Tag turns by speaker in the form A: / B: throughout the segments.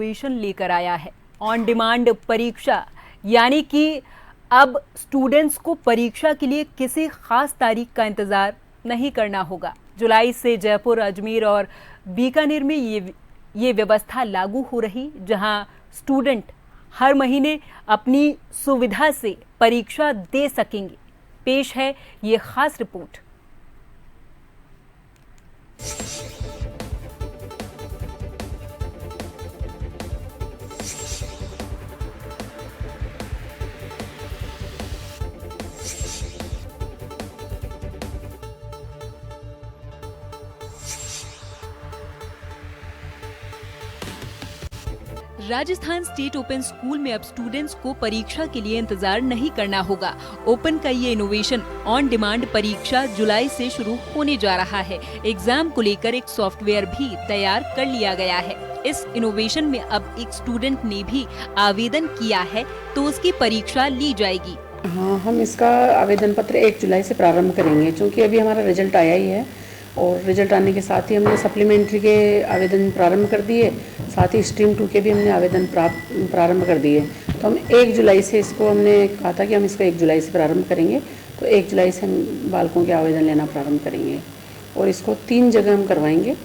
A: Innovation लेकर आया है ऑन डिमांड परीक्षा, यानी कि अब स्टूडेंट्स को परीक्षा के लिए किसी खास तारीख का इंतजार नहीं करना होगा। जुलाई से जयपुर, अजमेर और बीकानेर में ये व्यवस्था लागू हो रही, जहां स्टूडेंट हर महीने अपनी सुविधा से परीक्षा दे सकेंगे। पेश है ये खास report. Rajasthan state open school में अब स्टूडेंट्स को परीक्षा के लिए इंतजार नहीं करना होगा। ओपन का ये इनोवेशन ऑन डिमांड परीक्षा जुलाई से शुरू होने जा रहा है। एग्जाम को लेकर एक सॉफ्टवेयर भी तैयार कर लिया गया है। इस इनोवेशन में अब एक स्टूडेंट ने भी आवेदन किया है तो उसकी परीक्षा ली जाएगी।
B: हाँ, हम इसका आवेदन पत्र 1 जुलाई से प्रारंभ करेंगे, क्योंकि अभी हमारा रिजल्ट आया ही है और रिजल्ट आने के साथ ही हमने सप्लीमेंट्री के आवेदन प्रारंभ कर दिए, साथ ही स्ट्रीम 2 के भी हमने आवेदन प्रारंभ कर दिए। तो हम 1 जुलाई से इसको हमने कहा था कि हम इसको 1 जुलाई से प्रारंभ करेंगे, तो 1 जुलाई से हम बालकों के आवेदन लेना प्रारंभ करेंगे और इसको 3 जगह हम करवाएंगे,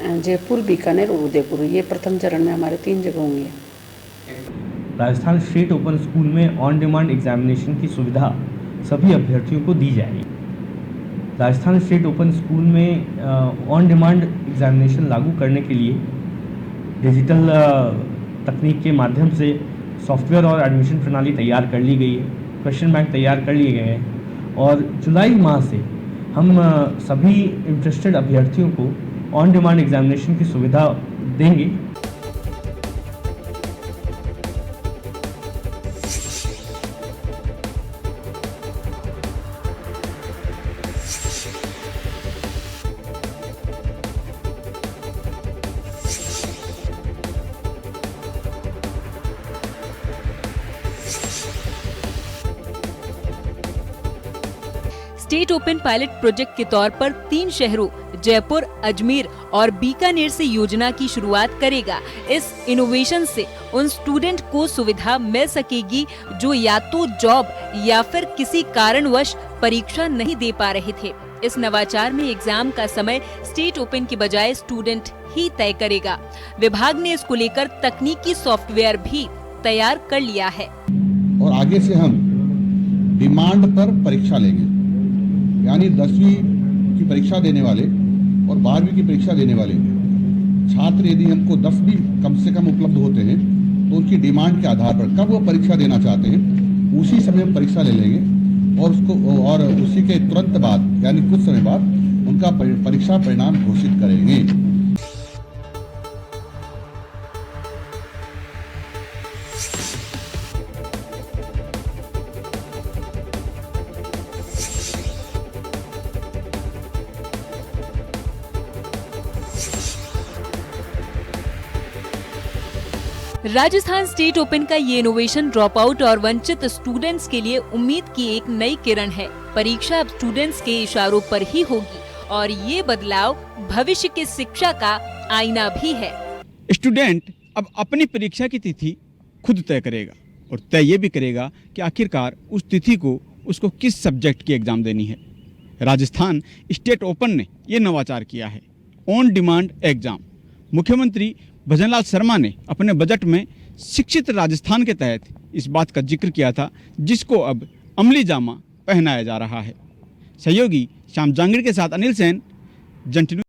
B: जयपुर, बीकानेर और उदयपुर। ये प्रथम चरण में हमारे 3 जगह होंगे।
C: राजस्थान स्टेट ओपन स्कूल में ऑन डिमांड एग्जामिनेशन की सुविधा सभी अभ्यर्थियों को दी जाएगी। राजस्थान स्टेट ओपन स्कूल में ऑन डिमांड एग्जामिनेशन लागू करने के लिए डिजिटल तकनीक के माध्यम से सॉफ्टवेयर और एडमिशन प्रणाली तैयार कर ली गई है, क्वेश्चन बैंक तैयार कर लिए गए हैं और जुलाई माह से हम सभी इंटरेस्टेड अभ्यर्थियों को ऑन डिमांड एग्जामिनेशन की सुविधा देंगे।
A: स्टेट ओपन पायलट प्रोजेक्ट के तौर पर 3 शहरों जयपुर, अजमेर और बीकानेर से योजना की शुरुआत करेगा। इस इनोवेशन से उन स्टूडेंट को सुविधा मिल सकेगी जो या तो जॉब या फिर किसी कारणवश परीक्षा नहीं दे पा रहे थे। इस नवाचार में एग्जाम का समय स्टेट ओपन की बजाय स्टूडेंट ही तय करेगा। विभाग ने इसको लेकर तकनीकी सॉफ्टवेयर भी तैयार कर लिया है
D: और आगे से हम डिमांड पर परीक्षा लेंगे, यानी 10वीं की परीक्षा देने वाले और 12वीं की परीक्षा देने वाले छात्र यदि हमको 10 भी कम से कम उपलब्ध होते हैं तो उनकी डिमांड के आधार पर कब वो परीक्षा देना चाहते हैं उसी समय हम परीक्षा ले लेंगे और उसी के तुरंत बाद यानी कुछ समय बाद उनका परीक्षा परिणाम घोषित करेंगे।
A: राजस्थान स्टेट ओपन का ये इनोवेशन ड्रॉप आउट और वंचित स्टूडेंट्स के लिए उम्मीद की एक नई किरण है। परीक्षा अब स्टूडेंट्स के इशारों पर ही होगी और ये बदलाव भविष्य की शिक्षा का आईना भी है।
E: स्टूडेंट अब अपनी परीक्षा की तिथि खुद तय करेगा और तय ये भी करेगा कि आखिरकार उस तिथि को उसको किस सब्जेक्ट की एग्जाम देनी है। राजस्थान स्टेट ओपन ने ये नवाचार किया है, ऑन डिमांड एग्जाम। मुख्यमंत्री भजनलाल शर्मा ने अपने बजट में शिक्षित राजस्थान के तहत इस बात का जिक्र किया था, जिसको अब अमली जामा पहनाया जा रहा है। सहयोगी श्याम जांगीड़ के साथ अनिल सेन, जंटनू।